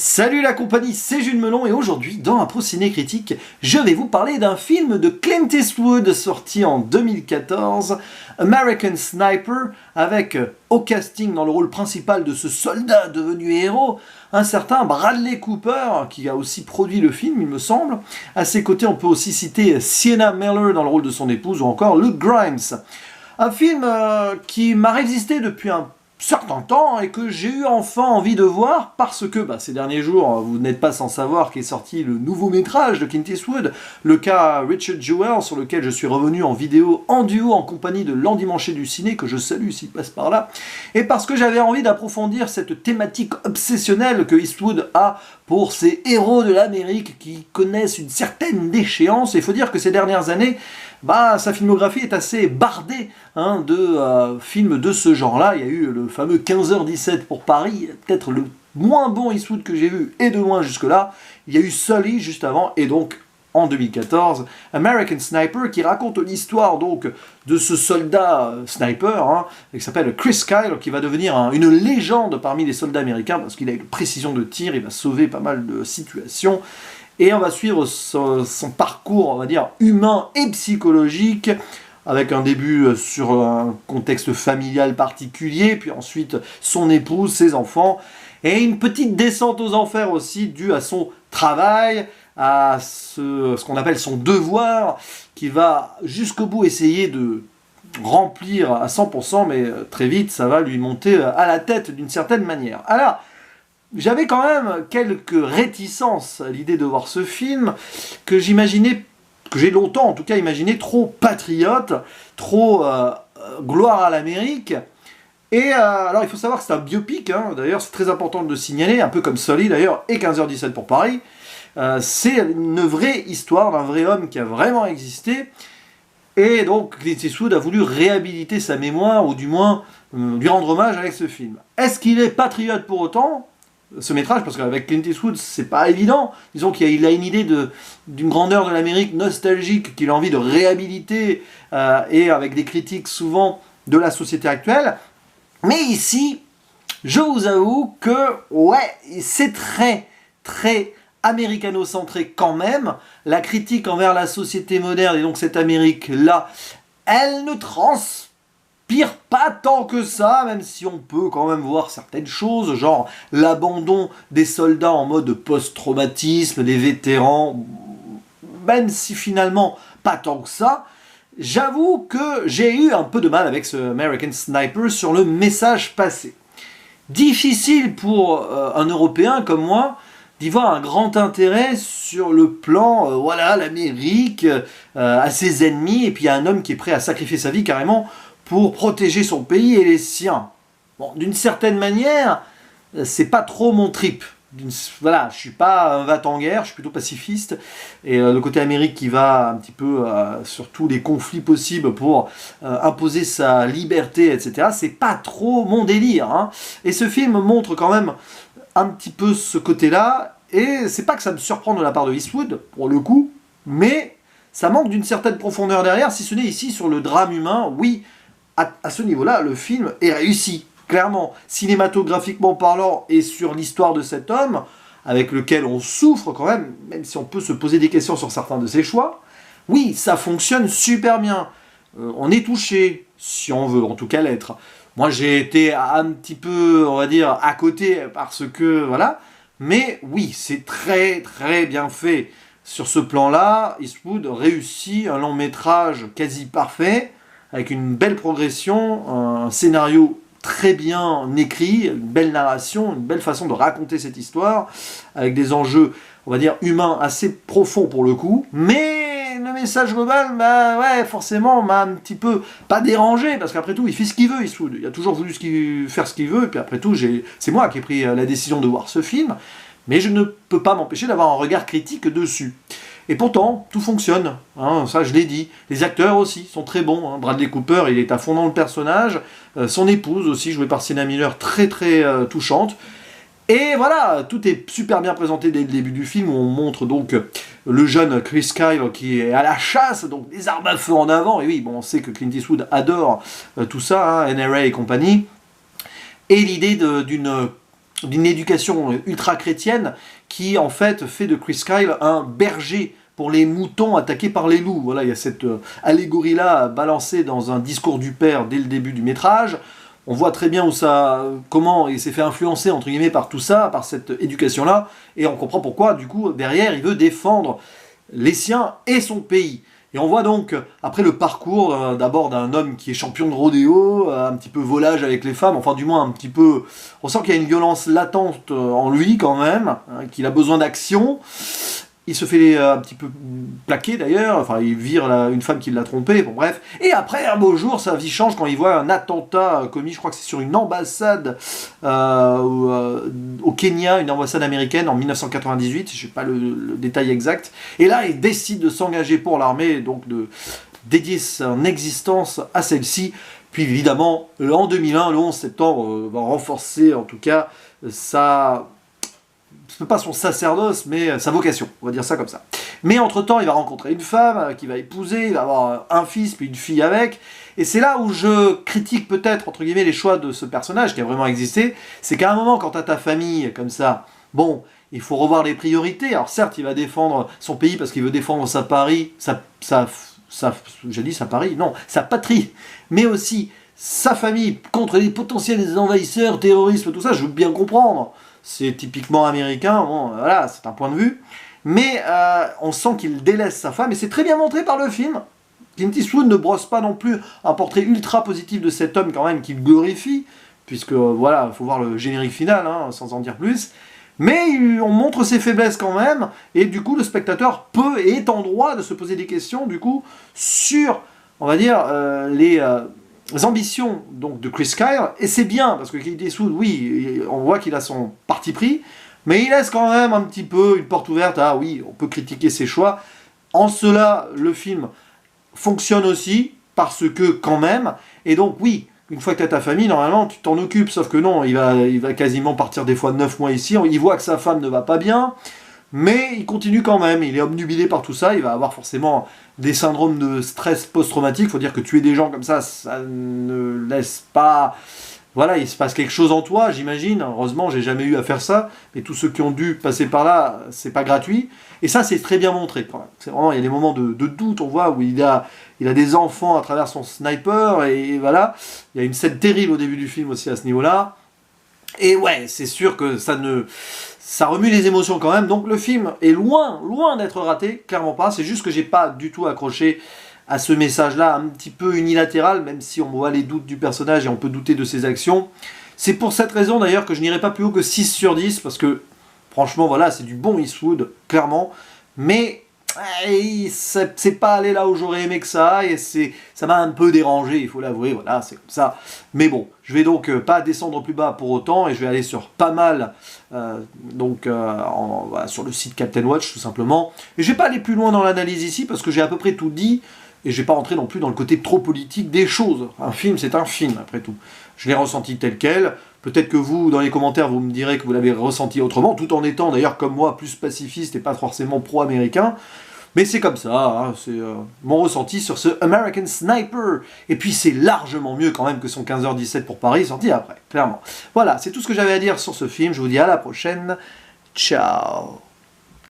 Salut la compagnie, c'est Jules Melon et aujourd'hui, dans un Pro Ciné Critique, je vais vous parler d'un film de Clint Eastwood sorti en 2014, American Sniper, avec au casting dans le rôle principal de ce soldat devenu héros, un certain Bradley Cooper, qui a aussi produit le film, il me semble. À ses côtés, on peut aussi citer Sienna Miller dans le rôle de son épouse ou encore Luke Grimes. Un film qui m'a résisté depuis un certain temps et que j'ai eu enfin envie de voir parce que ces derniers jours, vous n'êtes pas sans savoir qu'est sorti le nouveau métrage de Clint Eastwood, le cas Richard Jewell, sur lequel je suis revenu en vidéo en duo en compagnie de l'endimanché du ciné, que je salue s'il passe par là, et parce que j'avais envie d'approfondir cette thématique obsessionnelle que Eastwood a pour ces héros de l'Amérique qui connaissent une certaine déchéance. Et il faut dire que ces dernières années, sa filmographie est assez bardée de films de ce genre-là. Il y a eu le fameux 15h17 pour Paris, peut-être le moins bon Eastwood que j'ai vu, et de loin jusque-là. Il y a eu Sully juste avant, et donc en 2014, American Sniper, qui raconte l'histoire donc de ce soldat sniper, qui s'appelle Chris Kyle, qui va devenir une légende parmi les soldats américains, parce qu'il a une précision de tir, il va sauver pas mal de situations. Et on va suivre son parcours, on va dire, humain et psychologique, avec un début sur un contexte familial particulier, puis ensuite son épouse, ses enfants, et une petite descente aux enfers aussi, due à son travail, à ce qu'on appelle son devoir, qui va jusqu'au bout essayer de remplir à 100%, mais très vite, ça va lui monter à la tête d'une certaine manière. Alors, j'avais quand même quelques réticences à l'idée de voir ce film, que j'ai longtemps en tout cas imaginé trop patriote, trop gloire à l'Amérique. Et alors il faut savoir que c'est un biopic, d'ailleurs c'est très important de le signaler, un peu comme Sully d'ailleurs, et 15h17 pour Paris. C'est une vraie histoire d'un vrai homme qui a vraiment existé. Et donc Clint Eastwood a voulu réhabiliter sa mémoire, ou du moins lui rendre hommage avec ce film. Est-ce qu'il est patriote pour autant ? Ce métrage, parce qu'avec Clint Eastwood, c'est pas évident. Disons qu'il a une idée d'une grandeur de l'Amérique nostalgique qu'il a envie de réhabiliter, et avec des critiques souvent de la société actuelle. Mais ici, je vous avoue que, c'est très, très américano-centré quand même. La critique envers la société moderne, et donc cette Amérique-là, elle ne transpire pas tant que ça, même si on peut quand même voir certaines choses, genre l'abandon des soldats en mode post-traumatisme, des vétérans, même si finalement pas tant que ça. J'avoue que j'ai eu un peu de mal avec ce American Sniper sur le message passé. Difficile pour un Européen comme moi d'y voir un grand intérêt sur le plan, l'Amérique à ses ennemis, et puis il y a un homme qui est prêt à sacrifier sa vie carrément pour protéger son pays et les siens. Bon, d'une certaine manière, c'est pas trop mon trip. Je suis pas un va-t-en-guerre, je suis plutôt pacifiste. Et le côté Amérique qui va un petit peu sur tous les conflits possibles pour imposer sa liberté, etc., c'est pas trop mon délire. Et ce film montre quand même un petit peu ce côté-là. Et c'est pas que ça me surprend de la part de Eastwood, pour le coup, mais ça manque d'une certaine profondeur derrière, si ce n'est ici sur le drame humain. Oui, à ce niveau-là, le film est réussi, clairement, cinématographiquement parlant, et sur l'histoire de cet homme, avec lequel on souffre quand même si on peut se poser des questions sur certains de ses choix. Oui, ça fonctionne super bien. On est touché, si on veut, en tout cas l'être. Moi, j'ai été un petit peu, on va dire, à côté, parce que, voilà. Mais oui, c'est très, très bien fait. Sur ce plan-là, Eastwood réussit un long métrage quasi parfait, avec une belle progression, un scénario très bien écrit, une belle narration, une belle façon de raconter cette histoire, avec des enjeux, on va dire, humains assez profonds pour le coup, mais le message global, forcément, m'a un petit peu, pas dérangé, parce qu'après tout, il fait ce qu'il veut, Eastwood. Il a toujours voulu faire ce qu'il veut, et puis après tout, c'est moi qui ai pris la décision de voir ce film, mais je ne peux pas m'empêcher d'avoir un regard critique dessus. Et pourtant, tout fonctionne, ça je l'ai dit. Les acteurs aussi sont très bons. Bradley Cooper, il est à fond dans le personnage. Son épouse aussi, jouée par Sienna Miller, très très touchante. Et voilà, tout est super bien présenté dès le début du film, où on montre donc le jeune Chris Kyle qui est à la chasse, donc des armes à feu en avant. Et oui, on sait que Clint Eastwood adore tout ça, NRA et compagnie. Et l'idée d'une d'une éducation ultra-chrétienne qui, en fait, fait de Chris Kyle un berger pour les moutons attaqués par les loups. Voilà, il y a cette allégorie-là balancée dans un discours du père dès le début du métrage. On voit très bien comment il s'est fait influencer, entre guillemets, par tout ça, par cette éducation-là, et on comprend pourquoi, du coup, derrière, il veut défendre les siens et son pays. Et on voit donc, après le parcours, d'abord d'un homme qui est champion de rodéo, un petit peu volage avec les femmes, enfin du moins un petit peu... On sent qu'il y a une violence latente en lui quand même, hein, qu'il a besoin d'action. Il se fait un petit peu plaquer d'ailleurs, enfin il vire une femme qui l'a trompé, bon bref. Et après, un beau jour, sa vie change quand il voit un attentat commis, je crois que c'est sur une ambassade au Kenya, une ambassade américaine en 1998, je sais pas le détail exact. Et là, il décide de s'engager pour l'armée, donc de dédier son existence à celle-ci. Puis évidemment, en 2001, le 11 septembre, va renforcer en tout cas pas son sacerdoce, mais sa vocation, on va dire ça comme ça. Mais entre-temps, il va rencontrer une femme qu'il va épouser, il va avoir un fils, puis une fille avec, et c'est là où je critique peut-être, entre guillemets, les choix de ce personnage qui a vraiment existé, c'est qu'à un moment, quand t'as ta famille comme ça, bon, il faut revoir les priorités. Alors certes, il va défendre son pays parce qu'il veut défendre sa patrie, j'ai dit sa patrie, non, sa patrie, mais aussi sa famille contre les potentiels envahisseurs, terrorisme, tout ça, je veux bien comprendre. C'est typiquement américain, bon, voilà, c'est un point de vue. Mais on sent qu'il délaisse sa femme, et c'est très bien montré par le film. Clint Eastwood ne brosse pas non plus un portrait ultra positif de cet homme quand même qu'il glorifie, puisque voilà, il faut voir le générique final, hein, sans en dire plus. Mais on montre ses faiblesses quand même, et du coup le spectateur peut et est en droit de se poser des questions, du coup, sur, on va dire, les ambitions donc de Chris Kyle, et c'est bien, parce que Clint Eastwood, oui, on voit qu'il a son parti pris, mais il laisse quand même un petit peu une porte ouverte à, oui, on peut critiquer ses choix. En cela, le film fonctionne aussi, parce que quand même, et donc oui, une fois que tu as ta famille, normalement, tu t'en occupes, sauf que non, il va quasiment partir des fois 9 mois ici, il voit que sa femme ne va pas bien, mais il continue quand même, il est obnubilé par tout ça, il va avoir forcément des syndromes de stress post-traumatique. Il faut dire que tuer des gens comme ça ne laisse pas... Voilà, il se passe quelque chose en toi, j'imagine. Heureusement, j'ai jamais eu à faire ça, mais tous ceux qui ont dû passer par là, c'est pas gratuit. Et ça, c'est très bien montré quand même. C'est vraiment, il y a des moments de doute, on voit, où il a des enfants à travers son sniper, et voilà. Il y a une scène terrible au début du film aussi à ce niveau-là. Et ouais, c'est sûr que ça remue les émotions quand même, donc le film est loin d'être raté, clairement pas, c'est juste que j'ai pas du tout accroché à ce message-là, un petit peu unilatéral, même si on voit les doutes du personnage et on peut douter de ses actions. C'est pour cette raison d'ailleurs que je n'irai pas plus haut que 6 sur 10, parce que franchement voilà, c'est du bon Eastwood, clairement, mais c'est pas allé là où j'aurais aimé que ça aille, et ça m'a un peu dérangé, il faut l'avouer, voilà, c'est comme ça. Mais bon, je vais donc pas descendre plus bas pour autant, et je vais aller sur pas mal, voilà, sur le site Captain Watch tout simplement. Et je vais pas aller plus loin dans l'analyse ici, parce que j'ai à peu près tout dit, et je vais pas rentrer non plus dans le côté trop politique des choses. Un film, c'est un film, après tout. Je l'ai ressenti tel quel. Peut-être que vous, dans les commentaires, vous me direz que vous l'avez ressenti autrement, tout en étant d'ailleurs comme moi plus pacifiste et pas forcément pro-américain. Mais c'est comme ça, hein, c'est mon ressenti sur ce American Sniper. Et puis c'est largement mieux quand même que son 15h17 pour Paris, sorti après, clairement. Voilà, c'est tout ce que j'avais à dire sur ce film. Je vous dis à la prochaine. Ciao.